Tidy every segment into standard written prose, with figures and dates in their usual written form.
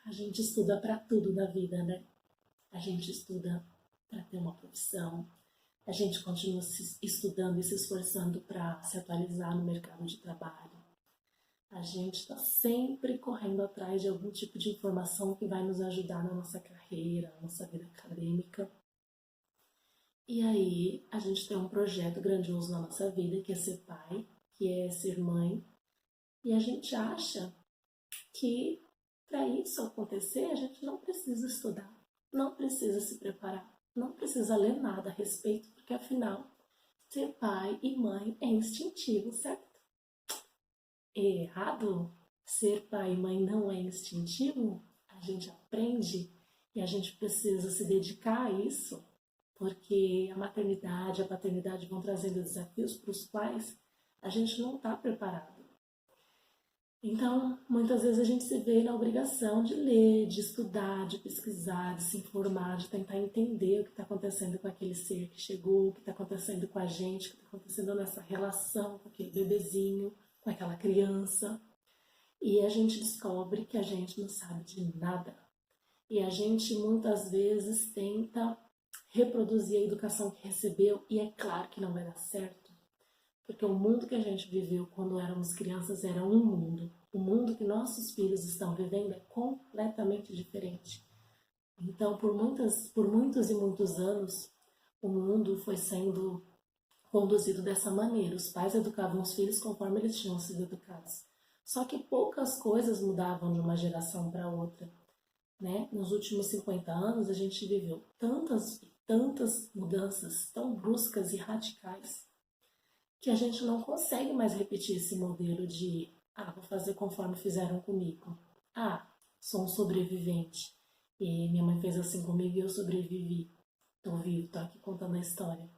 A gente estuda para tudo na vida, né? A gente estuda para ter uma profissão, a gente continua se estudando e se esforçando para se atualizar no mercado de trabalho. A gente está sempre correndo atrás de algum tipo de informação que vai nos ajudar na nossa carreira, na nossa vida acadêmica. E aí a gente tem um projeto grandioso na nossa vida, que é ser pai, que é ser mãe. E a gente acha que para isso acontecer a gente não precisa estudar, não precisa se preparar, não precisa ler nada a respeito, porque afinal ser pai e mãe é instintivo, certo? Errado? Ser pai e mãe não é instintivo? A gente aprende e a gente precisa se dedicar a isso, porque a maternidade, a paternidade vão trazendo desafios para os quais a gente não está preparado. Então, muitas vezes a gente se vê na obrigação de ler, de estudar, de pesquisar, de se informar, de tentar entender o que está acontecendo com aquele ser que chegou, o que está acontecendo com a gente, o que está acontecendo nessa relação com aquele bebezinho, com aquela criança. E a gente descobre que a gente não sabe de nada. E a gente muitas vezes tenta reproduzir a educação que recebeu, e é claro que não vai dar certo. Porque o mundo que a gente viveu quando éramos crianças era um mundo. O mundo que nossos filhos estão vivendo é completamente diferente. Então, por muitos e muitos anos, o mundo foi sendo conduzido dessa maneira. Os pais educavam os filhos conforme eles tinham sido educados. Só que poucas coisas mudavam de uma geração para outra, né? Nos últimos 50 anos, a gente viveu tantas mudanças tão bruscas e radicais que a gente não consegue mais repetir esse modelo de vou fazer conforme fizeram comigo. Sou um sobrevivente. E minha mãe fez assim comigo e eu sobrevivi. Tô vivo, tô aqui contando a história.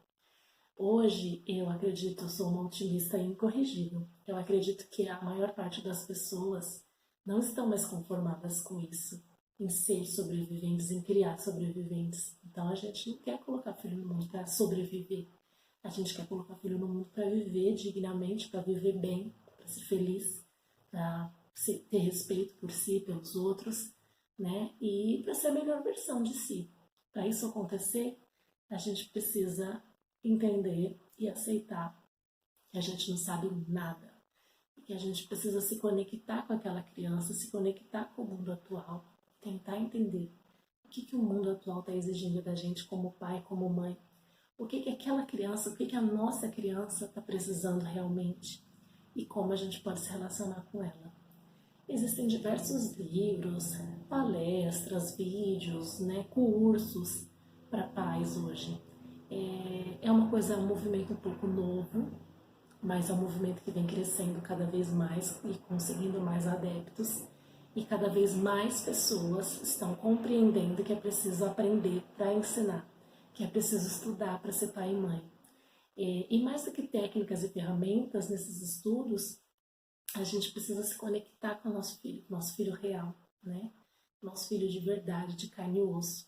Hoje, eu acredito, eu sou uma otimista incorrigível. Eu acredito que a maior parte das pessoas não estão mais conformadas com isso, em ser sobreviventes, em criar sobreviventes. Então, a gente não quer colocar filho no mundo para sobreviver. A gente quer colocar filho no mundo para viver dignamente, para viver bem, para ser feliz, para ter respeito por si, pelos outros, né? E para ser a melhor versão de si. Para isso acontecer, a gente precisa entender e aceitar que a gente não sabe nada. E que a gente precisa se conectar com aquela criança, se conectar com o mundo atual, tentar entender o que o mundo atual está exigindo da gente como pai, como mãe. O que aquela criança, o que a nossa criança está precisando realmente e como a gente pode se relacionar com ela. Existem diversos livros, palestras, vídeos, né, cursos para pais hoje. É uma coisa, é um movimento um pouco novo, mas é um movimento que vem crescendo cada vez mais e conseguindo mais adeptos. E cada vez mais pessoas estão compreendendo que é preciso aprender para ensinar, que é preciso estudar para ser pai e mãe. E mais do que técnicas e ferramentas nesses estudos, a gente precisa se conectar com o nosso filho real, né? Nosso filho de verdade, de carne e osso.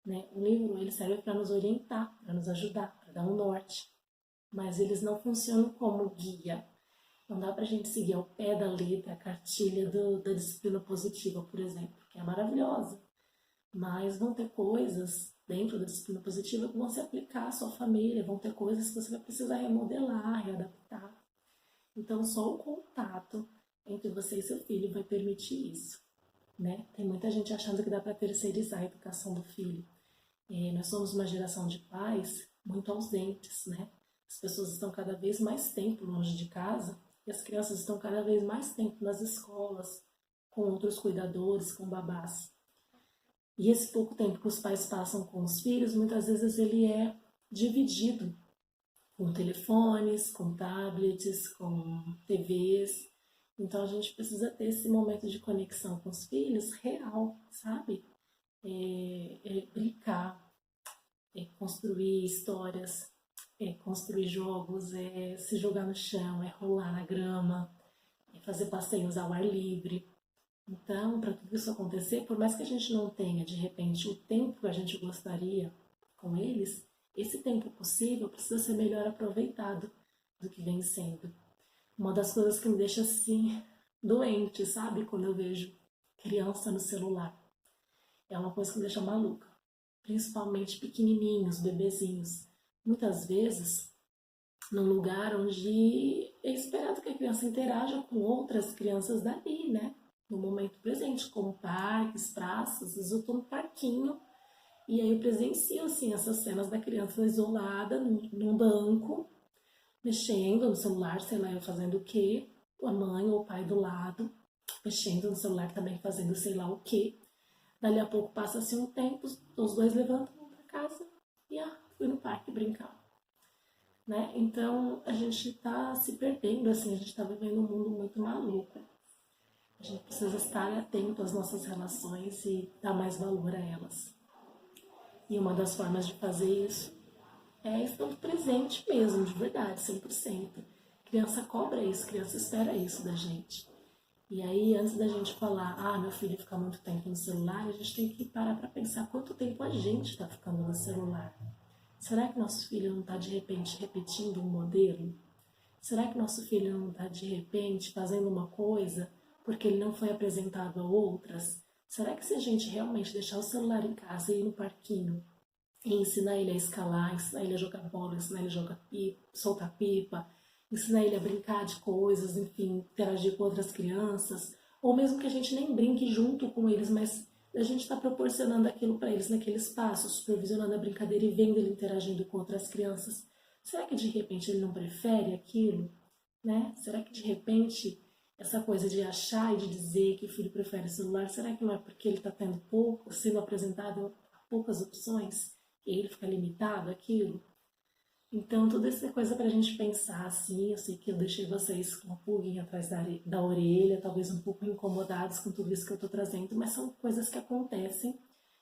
Né? O livro ele serve para nos orientar, para nos ajudar, para dar um norte, mas eles não funcionam como guia. Não dá para a gente seguir ao pé da letra a cartilha da disciplina positiva, por exemplo, que é maravilhosa, mas vão ter coisas dentro da disciplina positiva que vão se aplicar à sua família, vão ter coisas que você vai precisar remodelar, readaptar. Então, só o contato entre você e seu filho vai permitir isso. Né? Tem muita gente achando que dá para terceirizar a educação do filho. Nós somos uma geração de pais muito ausentes, né? As pessoas estão cada vez mais tempo longe de casa e as crianças estão cada vez mais tempo nas escolas, com outros cuidadores, com babás. E esse pouco tempo que os pais passam com os filhos, muitas vezes ele é dividido com telefones, com tablets, com TVs. Então a gente precisa ter esse momento de conexão com os filhos real, sabe? Brincar, construir histórias, construir jogos, se jogar no chão, rolar na grama, fazer passeios ao ar livre. Então, para tudo isso acontecer, por mais que a gente não tenha, de repente, o tempo que a gente gostaria com eles, esse tempo possível precisa ser melhor aproveitado do que vem sendo. Uma das coisas que me deixa assim doente, sabe, quando eu vejo criança no celular. é uma coisa que me deixa maluca. Principalmente pequenininhos, bebezinhos. Muitas vezes, num lugar onde é esperado que a criança interaja com outras crianças dali, né? No momento presente, como parques, praças. Às vezes eu tô no parquinho e aí eu presencio, assim, essas cenas da criança isolada num banco, mexendo no celular, sei lá, eu fazendo o quê, a mãe ou o pai do lado, mexendo no celular também, fazendo sei lá o quê. Dali a pouco passa-se um tempo, os dois levantam, vão para casa e fui no parque brincar. Né? Então a gente está se perdendo, assim, a gente está vivendo um mundo muito maluco. A gente precisa estar atento às nossas relações e dar mais valor a elas. E uma das formas de fazer isso é estando presente mesmo, de verdade, 100%. Criança cobra isso, criança espera isso da gente. E aí, antes da gente falar, meu filho fica muito tempo no celular, a gente tem que parar para pensar quanto tempo a gente está ficando no celular. Será que nosso filho não está, de repente, repetindo um modelo? Será que nosso filho não está, de repente, fazendo uma coisa porque ele não foi apresentado a outras? Será que se a gente realmente deixar o celular em casa e ir no parquinho e ensinar ele a escalar, ensinar ele a jogar bola, ensinar ele a jogar pipa, soltar pipa, ensinar ele a brincar de coisas, enfim, interagir com outras crianças, ou mesmo que a gente nem brinque junto com eles, mas a gente está proporcionando aquilo para eles naquele espaço, supervisionando a brincadeira e vendo ele interagindo com outras crianças. Será que de repente ele não prefere aquilo? Né? Será que de repente essa coisa de achar e de dizer que o filho prefere celular, será que não é porque ele está tendo pouco, sendo apresentado a poucas opções, e ele fica limitado àquilo? Então, tudo isso é coisa para a gente pensar, assim. Eu sei que eu deixei vocês com uma pulguinha atrás da orelha, talvez um pouco incomodados com tudo isso que eu estou trazendo, mas são coisas que acontecem,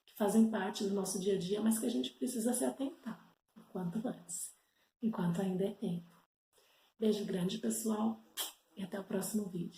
que fazem parte do nosso dia a dia, mas que a gente precisa se atentar o quanto antes, enquanto ainda é tempo. Beijo grande, pessoal, e até o próximo vídeo.